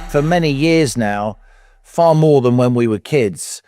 For many years now, far more than when we were kids,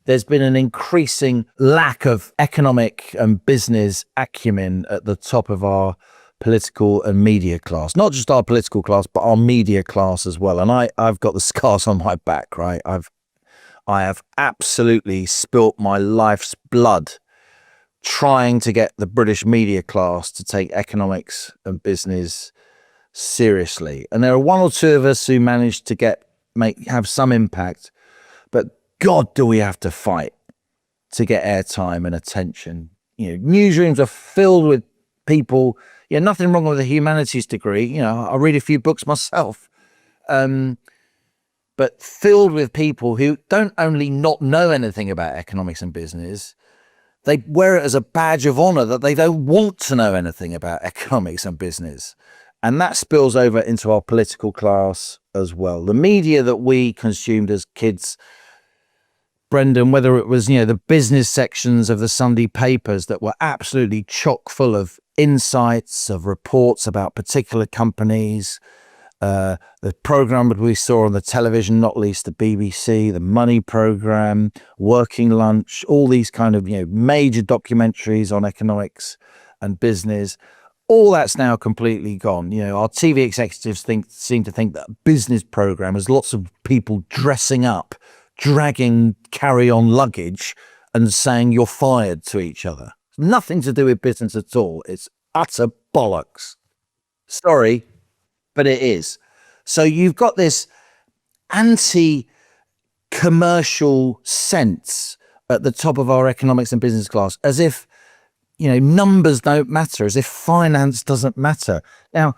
there's been an increasing lack of economic and business acumen at the top of our political and media class. Not just our political class, but our media class as well. And I've got the scars on my back, right? I have absolutely spilt my life's blood trying to get the British media class to take economics and business seriously. And there are one or two of us who managed to have some impact, but God, do we have to fight to get airtime and attention. Newsrooms are filled with people. Nothing wrong with a humanities degree. I read a few books myself, but filled with people who don't only not know anything about economics and business, they wear it as a badge of honor that they don't want to know anything about economics and business. And that spills over into our political class as well. The media that we consumed as kids, Brendan, whether it was, the business sections of the Sunday papers that were absolutely chock full of insights, of reports about particular companies, the program that we saw on the television, not least the BBC, the Money Programme, Working Lunch, all these kind of, major documentaries on economics and business. All that's now completely gone. Our TV executives seem to think that a business program is lots of people dressing up, dragging carry-on luggage and saying you're fired to each other. Nothing to do with business at all. It's utter bollocks. Sorry, but it is. So you've got this anti-commercial sense at the top of our economics and business class, as if numbers don't matter, as if finance doesn't matter. Now,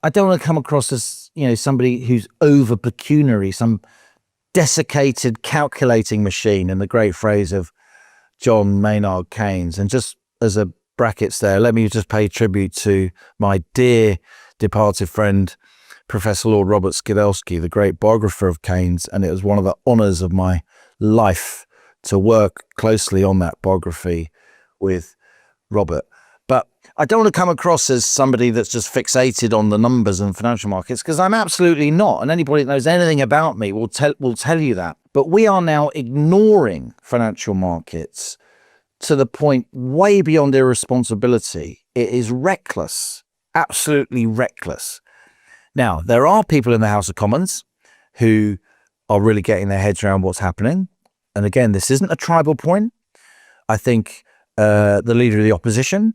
I don't want to come across as, somebody who's over pecuniary, some desiccated calculating machine, in the great phrase of John Maynard Keynes. And just as a brackets there, let me just pay tribute to my dear departed friend, Professor Lord Robert Skidelsky, the great biographer of Keynes. And it was one of the honours of my life to work closely on that biography with Robert. But I don't want to come across as somebody that's just fixated on the numbers and financial markets, because I'm absolutely not. And anybody that knows anything about me will tell you that. But we are now ignoring financial markets to the point way beyond irresponsibility. It is reckless, absolutely reckless. Now, there are people in the House of Commons who are really getting their heads around what's happening. And again, this isn't a tribal point. I think the leader of the opposition,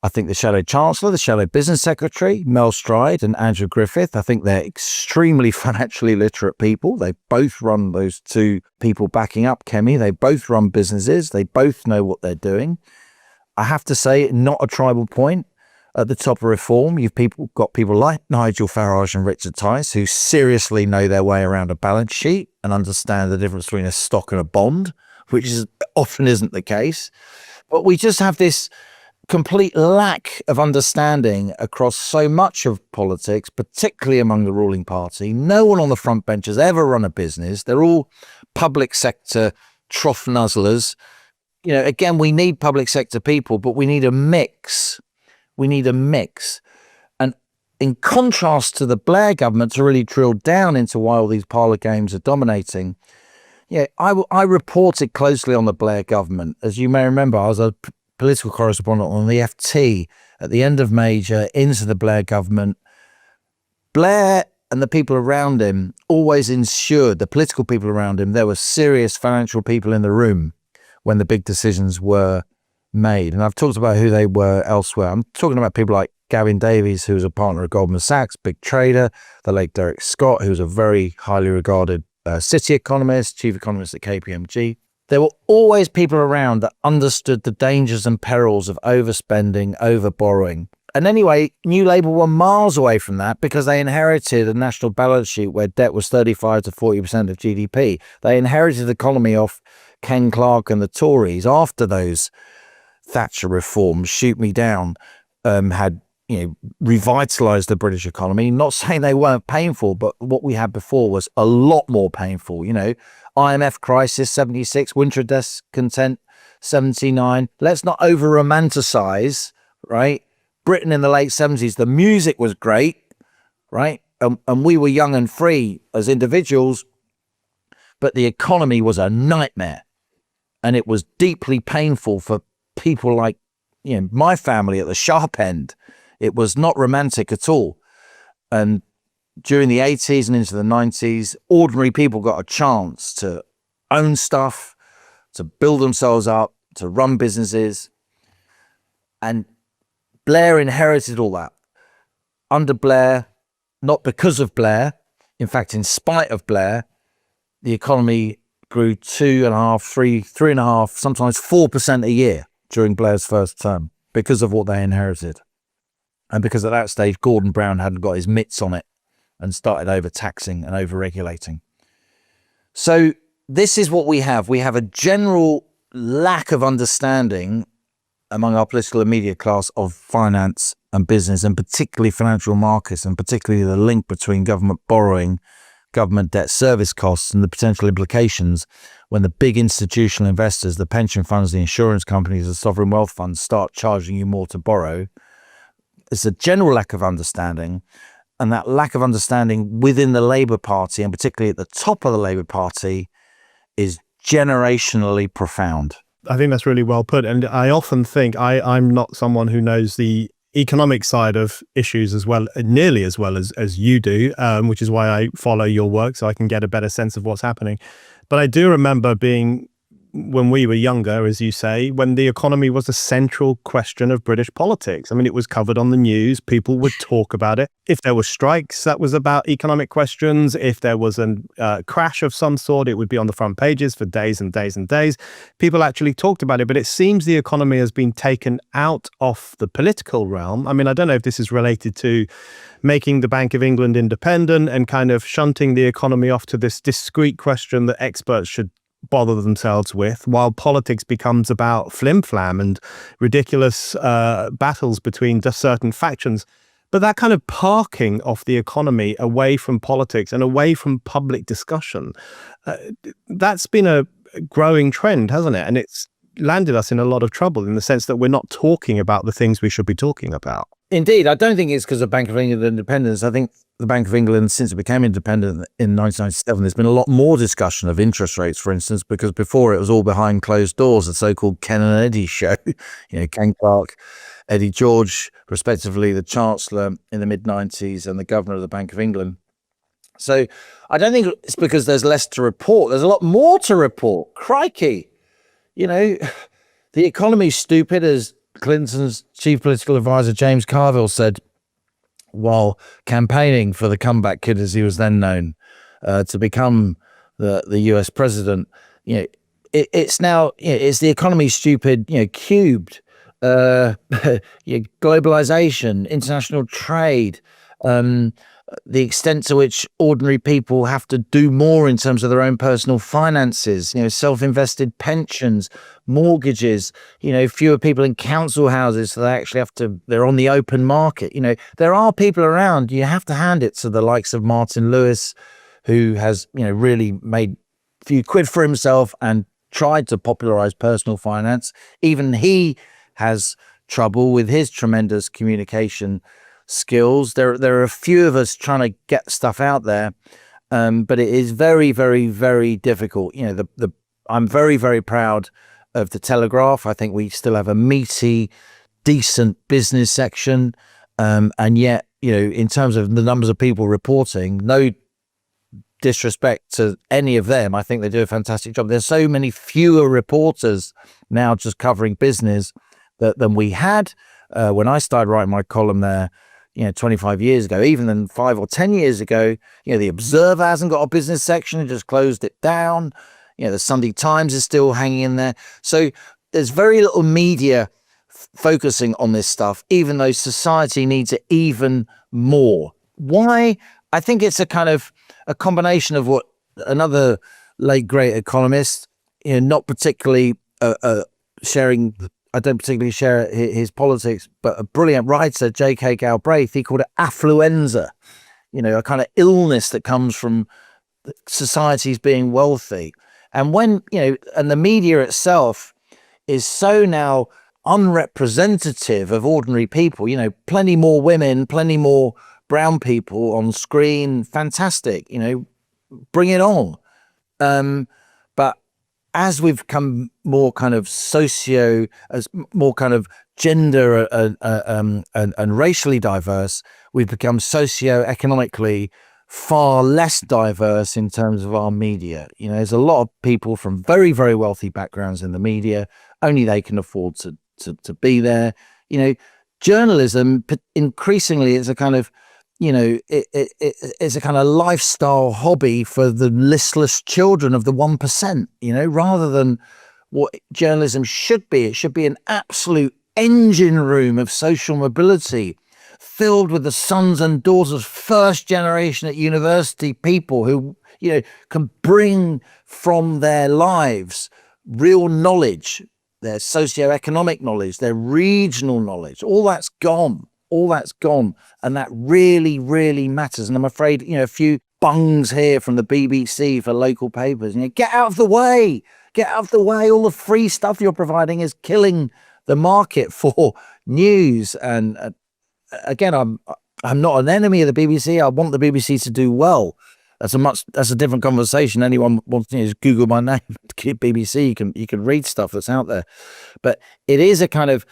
I think the Shadow Chancellor, the Shadow Business Secretary, Mel Stride and Andrew Griffith, I think they're extremely financially literate people. They both run, those two people backing up Kemi, they both run businesses. They both know what they're doing. I have to say, not a tribal point. At the top of reform, you've got people like Nigel Farage and Richard Tice who seriously know their way around a balance sheet and understand the difference between a stock and a bond, which often isn't the case. But we just have this complete lack of understanding across so much of politics, particularly among the ruling party. No one on the front bench has ever run a business. They're all public sector trough nuzzlers. Again, we need public sector people, but we need a mix. We need a mix. And in contrast to the Blair government, to really drill down into why all these parlour games are dominating, I reported closely on the Blair government. As you may remember, I was a political correspondent on the FT at the end of Major into the Blair government. Blair and the people around him always ensured, the political people around him, there were serious financial people in the room when the big decisions were made. And I've talked about who they were elsewhere. I'm talking about people like Gavin Davies, who was a partner at Goldman Sachs, big trader, the late Derek Scott, who was a very highly regarded city economist, chief economist at KPMG. There were always people around that understood the dangers and perils of overspending, over-borrowing. And anyway, New Labour were miles away from that because they inherited a national balance sheet where debt was 35 to 40% of GDP. They inherited the economy off Ken Clarke and the Tories after those Thatcher reforms, shoot me down, had revitalised the British economy. Not saying they weren't painful, but what we had before was a lot more painful. IMF crisis, 76, winter discontent, 79. Let's not over-romanticise, right? Britain in the late 70s, the music was great, right? and we were young and free as individuals, but the economy was a nightmare, and it was deeply painful for people like, my family at the sharp end. It was not romantic at all. And during the 80s and into the 90s, ordinary people got a chance to own stuff, to build themselves up, to run businesses. And Blair inherited all that. Under Blair, not because of Blair, in fact, in spite of Blair, the economy grew 2.5%, 3.5%, sometimes 4% a year during Blair's first term because of what they inherited. And because at that stage, Gordon Brown hadn't got his mitts on it and started overtaxing and overregulating. So this is what we have. We have a general lack of understanding among our political and media class of finance and business, and particularly financial markets, and particularly the link between government borrowing, government debt service costs, and the potential implications when the big institutional investors, the pension funds, the insurance companies, the sovereign wealth funds start charging you more to borrow. It's a general lack of understanding, and that lack of understanding within the Labour Party, and particularly at the top of the Labour Party, is generationally profound. I think that's really well put. And I often think I'm not someone who knows the economic side of issues as well, nearly as well as you do, which is why I follow your work, so I can get a better sense of what's happening. But I do remember when we were younger, as you say, when the economy was a central question of British politics. I mean, it was covered on the news. People would talk about it. If there were strikes, that was about economic questions. If there was a crash of some sort, it would be on the front pages for days and days and days. People actually talked about it, but it seems the economy has been taken out of the political realm. I mean, I don't know if this is related to making the Bank of England independent and kind of shunting the economy off to this discrete question that experts should bother themselves with, while politics becomes about flim-flam and ridiculous battles between just certain factions. But that kind of parking of the economy away from politics and away from public discussion, that's been a growing trend, hasn't it? And it's landed us in a lot of trouble in the sense that we're not talking about the things we should be talking about. Indeed, I don't think it's because of Bank of England independence. I think the Bank of England, since it became independent in 1997, there's been a lot more discussion of interest rates, for instance, because before it was all behind closed doors, the so-called Ken and Eddie show. Ken Clarke, Eddie George, respectively, the Chancellor in the mid-90s and the Governor of the Bank of England. So I don't think it's because there's less to report. There's a lot more to report. Crikey. The economy's stupid, as Clinton's chief political advisor, James Carville, said while campaigning for the comeback kid, as he was then known, to become the US president. It's now, it's the economy stupid, cubed, globalization, international trade, the extent to which ordinary people have to do more in terms of their own personal finances, self-invested pensions, mortgages, fewer people in council houses, so they actually they're on the open market. There are people around. You have to hand it to the likes of Martin Lewis, who has, really made a few quid for himself and tried to popularize personal finance. Even he has trouble with his tremendous communication skills. There are a few of us trying to get stuff out there, but it is very, very, very difficult. I'm very, very proud of the Telegraph. I think we still have a meaty, decent business section, and yet, in terms of the numbers of people reporting, no disrespect to any of them, I think they do a fantastic job. There's so many fewer reporters now just covering business than we had when I started writing my column there. 25 years ago, even than 5 or 10 years ago. The Observer hasn't got a business section, it just closed it down. The Sunday Times is still hanging in there. So there's very little media focusing on this stuff, even though society needs it even more. Why? I think it's a kind of a combination of what another late great economist, not particularly sharing, I don't particularly share his politics, but a brilliant writer, J.K. Galbraith, he called it affluenza, a kind of illness that comes from societies being wealthy. And when, and the media itself is so now unrepresentative of ordinary people, plenty more women, plenty more brown people on screen, fantastic, bring it on. But as we've become more kind of more kind of gender and racially diverse, we've become socio-economically far less diverse in terms of our media. There's a lot of people from very, very wealthy backgrounds in the media. Only they can afford to be there. Journalism increasingly is a kind of, it's a kind of lifestyle hobby for the listless children of the 1%, rather than what journalism should be. It should be an absolute engine room of social mobility, filled with the sons and daughters, first generation at university people who, can bring from their lives real knowledge, their socioeconomic knowledge, their regional knowledge. All that's gone. And that really, really matters. And I'm afraid, a few bungs here from the BBC for local papers, get out of the way. All the free stuff you're providing is killing the market for news. And again, I'm not an enemy of the BBC. I want the BBC to do well. That's a different conversation. Anyone wants to just Google my name, BBC. You can read stuff that's out there. But it is a kind of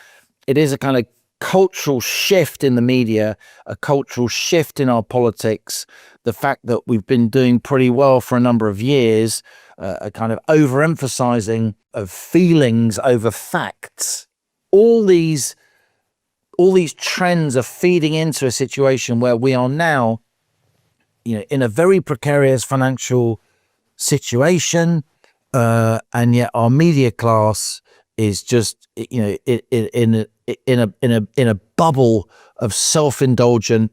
cultural shift in the media, a cultural shift in our politics. The fact that we've been doing pretty well for a number of years, a kind of overemphasizing of feelings over facts. All these trends are feeding into a situation where we are now, in a very precarious financial situation, and yet our media class is just, in a bubble of self-indulgent,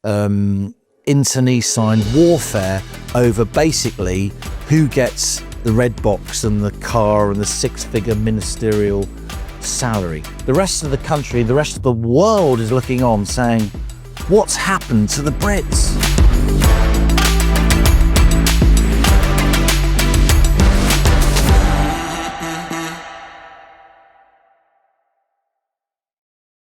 internecine warfare over basically who gets the red box and the car and the six-figure ministerial salary. The rest of the country, the rest of the world is looking on saying, what's happened to the Brits?